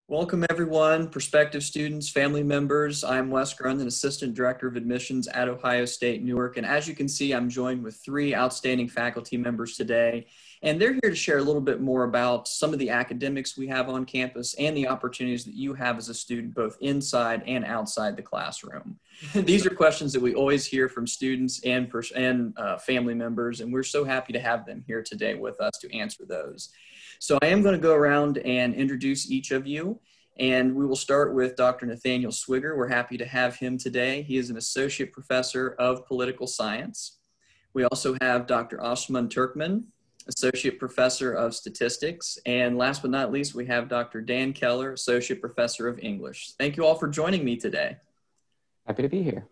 Welcome everyone, prospective students, family members. I'm Wes Grund, an Assistant Director of Admissions at Ohio State Newark. And as you can see, I'm joined with three outstanding faculty members today. And they're here to share a little bit more about some of the academics we have on campus and the opportunities that you have as a student, both inside and outside the classroom. These are questions that we always hear from students and family members, and we're so happy to have them here today with us to answer those. So I am going to go around and introduce each of you, and we will start with Dr. Nathaniel Swigger. We're happy to have him today. He is an Associate Professor of Political Science. We also have Dr. Osman Turkman, Associate Professor of Statistics. And last but not least, we have Dr. Dan Keller, Associate Professor of English. Thank you all for joining me today. Happy to be here.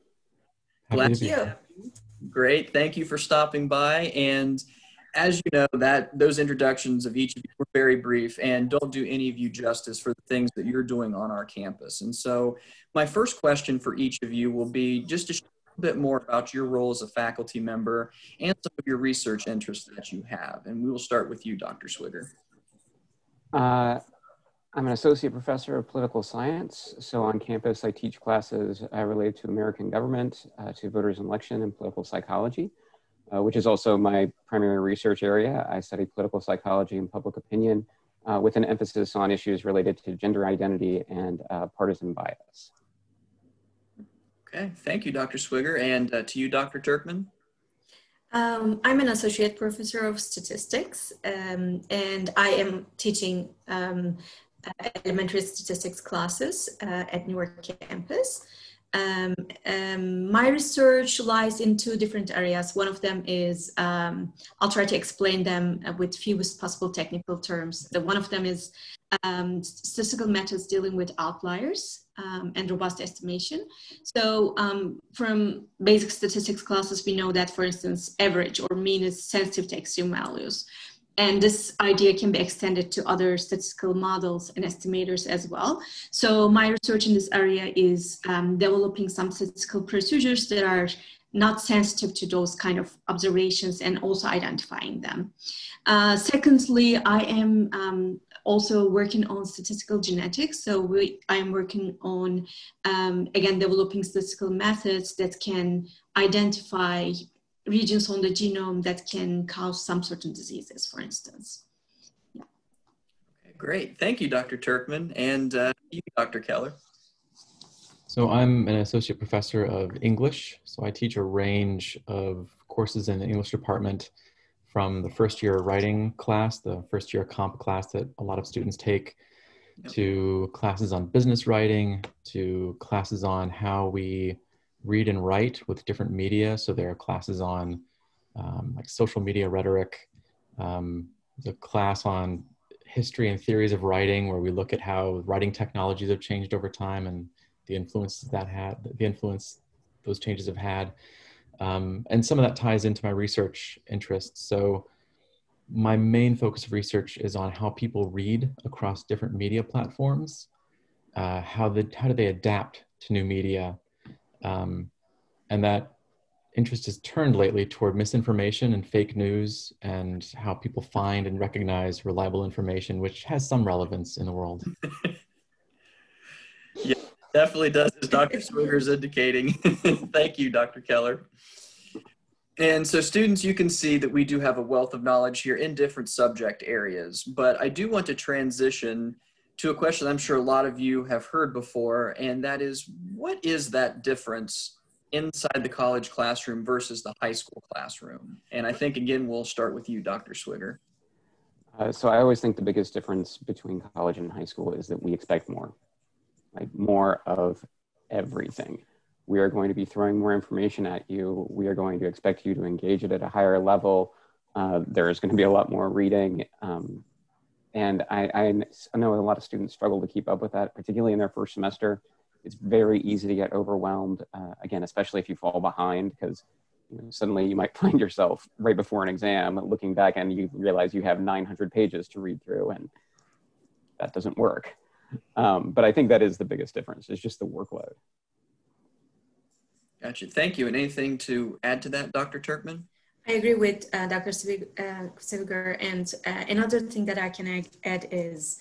Glad to be here. Great. Thank you for stopping by. And as you know, those introductions of each of you were very brief and don't do any of you justice for the things that you're doing on our campus. And so my first question for each of you will be just to share a bit more about your role as a faculty member and some of your research interests that you have. And we will start with you, Dr. Swigger. I'm an associate professor of political science. So on campus, I teach classes related to American government, to voters and election, and political psychology. Which is also my primary research area. I study political psychology and public opinion with an emphasis on issues related to gender identity and partisan bias. Okay, thank you, Dr. Swigger. And to you, Dr. Turkman. I'm an associate professor of statistics, and I am teaching elementary statistics classes at Newark campus. My research lies in two different areas. One of them is, I'll try to explain them with fewest possible technical terms. One of them is statistical methods dealing with outliers and robust estimation. So from basic statistics classes, we know that, for instance, average or mean is sensitive to extreme values. And this idea can be extended to other statistical models and estimators as well. So my research in this area is developing some statistical procedures that are not sensitive to those kind of observations and also identifying them. Secondly, I am also working on statistical genetics. So I am working on, again, developing statistical methods that can identify regions on the genome that can cause some certain diseases, for instance. Yeah. Okay, great. Thank you, Dr. Turkman. And you, Dr. Keller. So I'm an associate professor of English. So I teach a range of courses in the English department, from the first year writing class, the first year comp class that a lot of students take, to classes on business writing, to classes on how we read and write with different media. So there are classes on like social media rhetoric. There's a class on history and theories of writing, where we look at how writing technologies have changed over time and the influence those changes have had. And some of that ties into my research interests. So my main focus of research is on how people read across different media platforms. How do they adapt to new media? And that interest has turned lately toward misinformation and fake news, and how people find and recognize reliable information, which has some relevance in the world. Yeah, definitely does, as Dr. Swigger is indicating. Thank you, Dr. Keller. And so students, you can see that we do have a wealth of knowledge here in different subject areas, but I do want to transition to a question I'm sure a lot of you have heard before, and that is, what is that difference inside the college classroom versus the high school classroom? And I think, again, we'll start with you, Dr. Swigger. So I always think the biggest difference between college and high school is that we expect more, like more of everything. We are going to be throwing more information at you. We are going to expect you to engage it at a higher level. There's going to be a lot more reading. And I know a lot of students struggle to keep up with that, particularly in their first semester. It's very easy to get overwhelmed, again, especially if you fall behind, because suddenly you might find yourself right before an exam looking back and you realize you have 900 pages to read through, and that doesn't work. But I think that is the biggest difference, is just the workload. Gotcha. Thank you. And anything to add to that, Dr. Turkman? I agree with Dr. Swigger, and another thing that I can add is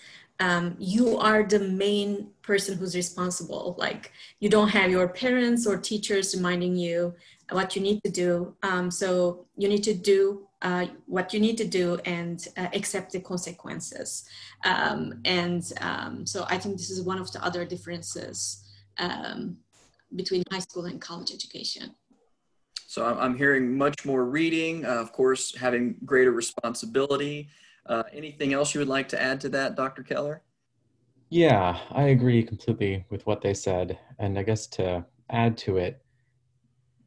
you are the main person who's responsible. Like, you don't have your parents or teachers reminding you what you need to do. So you need to do what you need to do and accept the consequences. So I think this is one of the other differences between high school and college education. So I'm hearing much more reading, of course, having greater responsibility. Anything else you would like to add to that, Dr. Keller? Yeah, I agree completely with what they said. And I guess to add to it,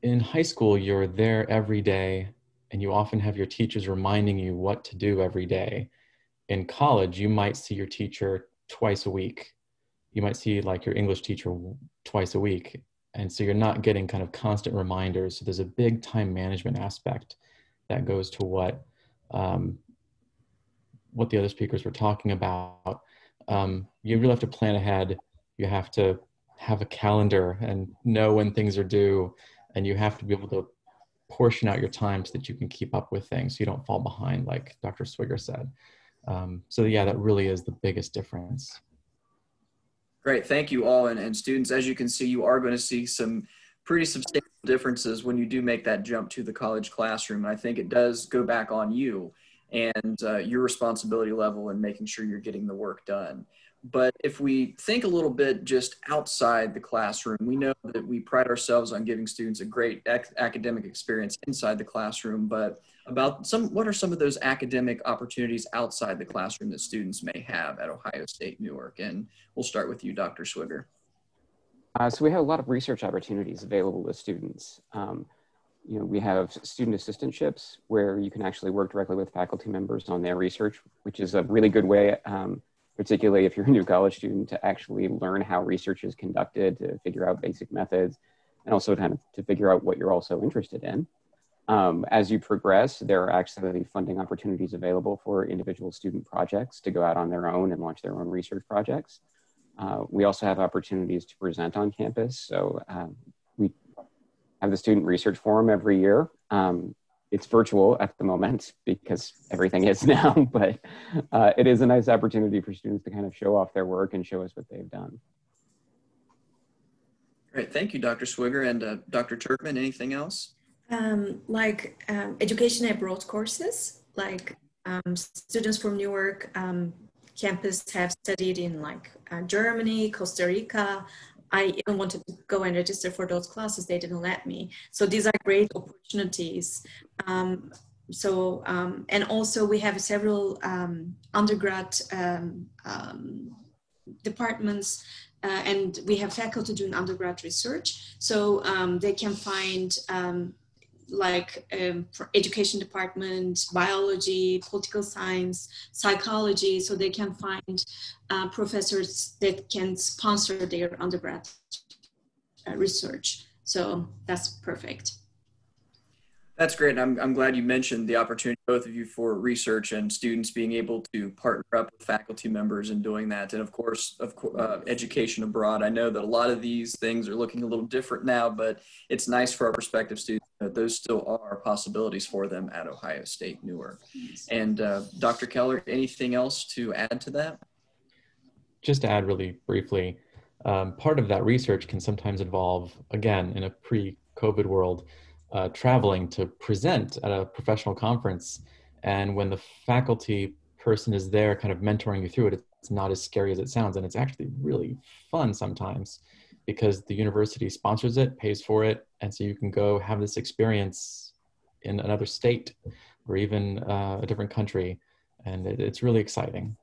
in high school, you're there every day and you often have your teachers reminding you what to do every day. In college, you might see your teacher twice a week. You might see like your English teacher twice a week. And so you're not getting kind of constant reminders. So there's a big time management aspect that goes to what the other speakers were talking about. You really have to plan ahead. You have to have a calendar and know when things are due. And you have to be able to portion out your time so that you can keep up with things so you don't fall behind, like Dr. Swigger said. So yeah, that really is the biggest difference. Great, thank you all. And students, as you can see, you are going to see some pretty substantial differences when you do make that jump to the college classroom. And I think it does go back on you and your responsibility level in making sure you're getting the work done. But if we think a little bit just outside the classroom, we know that we pride ourselves on giving students a great academic experience inside the classroom, but what are some of those academic opportunities outside the classroom that students may have at Ohio State Newark? And we'll start with you, Dr. Swigger. So we have a lot of research opportunities available to students. We have student assistantships where you can actually work directly with faculty members on their research, which is a really good way, particularly if you're a new college student, to actually learn how research is conducted, to figure out basic methods, and also kind of to figure out what you're also interested in. As you progress, there are actually funding opportunities available for individual student projects to go out on their own and launch their own research projects. We also have opportunities to present on campus. So we have the Student Research Forum every year. It's virtual at the moment because everything is now, but it is a nice opportunity for students to kind of show off their work and show us what they've done. Great, thank you, Dr. Swigger. And Dr. Turkman, anything else? Education abroad courses, like students from Newark campus have studied in Germany, Costa Rica. I even wanted to go and register for those classes. They didn't let me. So these are great opportunities. And also we have several undergrad departments and we have faculty doing undergrad research. So they can find education department, biology, political science, psychology, so they can find professors that can sponsor their undergrad research. So that's perfect. That's great. And I'm glad you mentioned the opportunity, both of you, for research and students being able to partner up with faculty members in doing that. And of course, education abroad. I know that a lot of these things are looking a little different now, but it's nice for our prospective students that those still are possibilities for them at Ohio State Newark. And Dr. Keller, anything else to add to that? Just to add really briefly, part of that research can sometimes involve, again, in a pre-COVID world, traveling to present at a professional conference. And when the faculty person is there kind of mentoring you through it, it's not as scary as it sounds. And it's actually really fun sometimes because the university sponsors it, pays for it. And so you can go have this experience in another state or even a different country. And it's really exciting.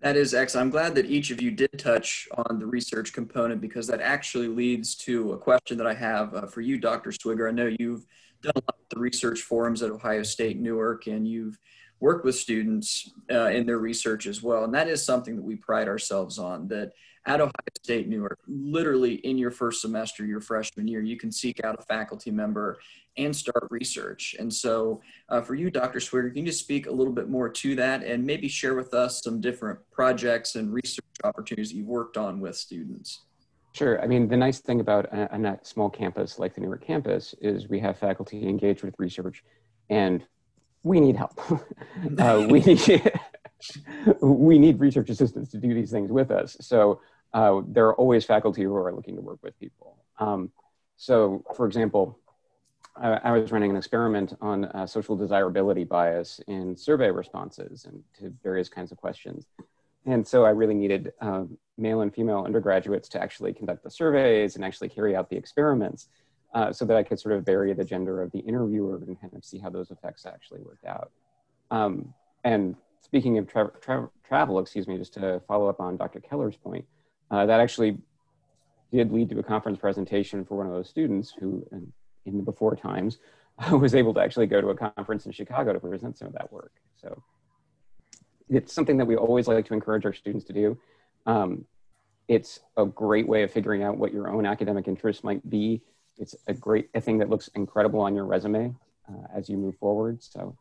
That is excellent. I'm glad that each of you did touch on the research component because that actually leads to a question that I have for you, Dr. Swigger. I know you've done a lot of the research forums at Ohio State Newark and you've worked with students in their research as well. And that is something that we pride ourselves on, that at Ohio State Newark, literally in your first semester, your freshman year, you can seek out a faculty member and start research. And so for you, Dr. Swigger, can you just speak a little bit more to that and maybe share with us some different projects and research opportunities that you've worked on with students? Sure. I mean, the nice thing about a small campus like the Newark campus is we have faculty engaged with research and we need help. we need research assistants to do these things with us. So there are always faculty who are looking to work with people. So for example, I was running an experiment on social desirability bias in survey responses and to various kinds of questions. And so I really needed male and female undergraduates to actually conduct the surveys and actually carry out the experiments so that I could sort of vary the gender of the interviewer and kind of see how those effects actually worked out. And speaking of travel, excuse me, just to follow up on Dr. Keller's point, that actually did lead to a conference presentation for one of those students who, in the before times, was able to actually go to a conference in Chicago to present some of that work. So it's something that we always like to encourage our students to do. It's a great way of figuring out what your own academic interests might be. It's a thing that looks incredible on your resume as you move forward. So.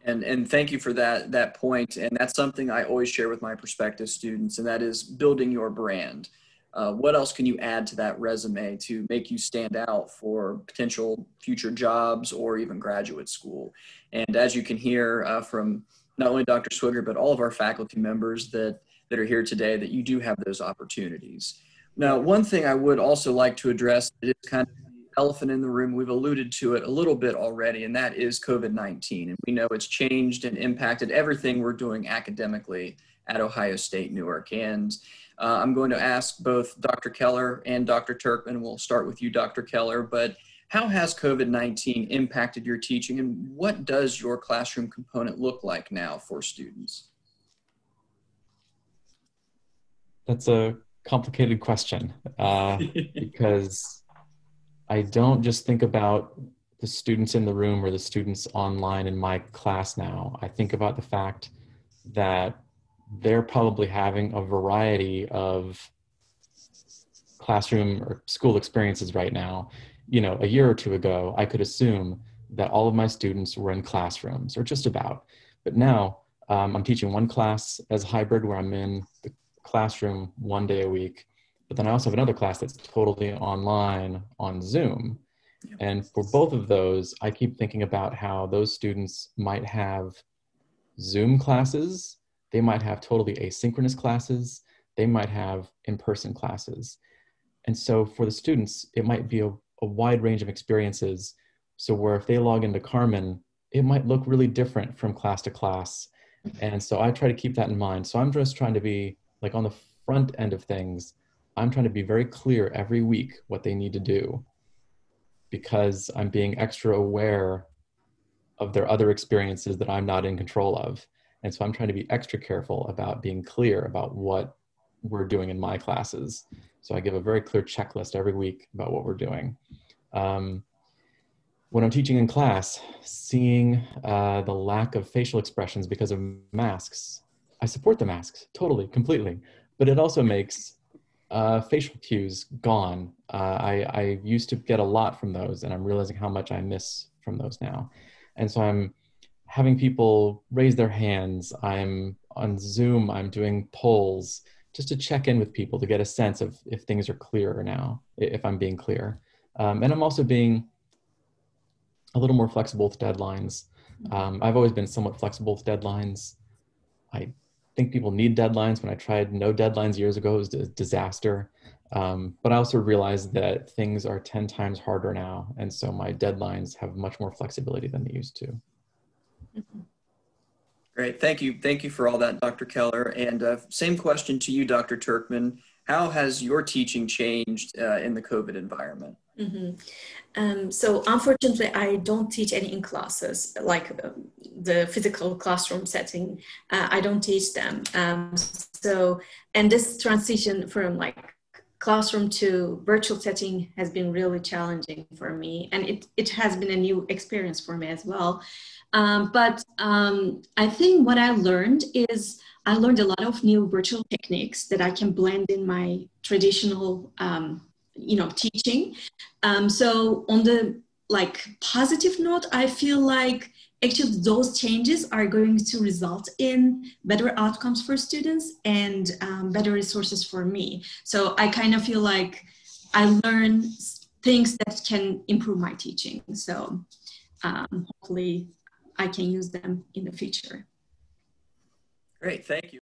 And thank you for that point. And that's something I always share with my prospective students, and that is building your brand. What else can you add to that resume to make you stand out for potential future jobs or even graduate school? And as you can hear from not only Dr. Swigert, but all of our faculty members that are here today, that you do have those opportunities. Now, one thing I would also like to address is kind of the elephant in the room. We've alluded to it a little bit already, and that is COVID-19. And we know it's changed and impacted everything we're doing academically at Ohio State Newark. And I'm going to ask both Dr. Keller and Dr. Turkman. We'll start with you, Dr. Keller, but how has COVID-19 impacted your teaching, and what does your classroom component look like now for students? That's a complicated question because I don't just think about the students in the room or the students online in my class now. I think about the fact that they're probably having a variety of classroom or school experiences right now. You know, a year or two ago, I could assume that all of my students were in classrooms, or just about. But now I'm teaching one class as hybrid where I'm in the classroom 1 day a week, but then I also have another class that's totally online on Zoom. And for both of those, I keep thinking about how those students might have Zoom classes, they might have totally asynchronous classes, they might have in-person classes. And so for the students, it might be a wide range of experiences. So where if they log into Carmen, it might look really different from class to class. And so I try to keep that in mind. So I'm just trying to be like on the front end of things, I'm trying to be very clear every week what they need to do, because I'm being extra aware of their other experiences that I'm not in control of. And so I'm trying to be extra careful about being clear about what we're doing in my classes. So I give a very clear checklist every week about what we're doing. When I'm teaching in class, seeing the lack of facial expressions because of masks, I support the masks totally, completely, but it also makes facial cues gone. I used to get a lot from those, and I'm realizing how much I miss from those now. And so I'm having people raise their hands. I'm on Zoom, I'm doing polls just to check in with people to get a sense of if things are clearer now, if I'm being clear. And I'm also being a little more flexible with deadlines. I've always been somewhat flexible with deadlines. I think people need deadlines. When I tried no deadlines years ago, it was a disaster. But I also realized that things are 10 times harder now. And so my deadlines have much more flexibility than they used to. Mm-hmm. Great, thank you. Thank you for all that, Dr. Keller. And same question to you, Dr. Turkman. How has your teaching changed in the COVID environment? Mm-hmm. So unfortunately, I don't teach any in classes, like the physical classroom setting. I don't teach them. And this transition from like classroom to virtual setting has been really challenging for me. And it has been a new experience for me as well. But I think what I learned is I learned a lot of new virtual techniques that I can blend in my traditional teaching. So on the positive note, I feel like actually those changes are going to result in better outcomes for students and better resources for me. So I kind of feel like I learn things that can improve my teaching. So hopefully I can use them in the future. Great, thank you.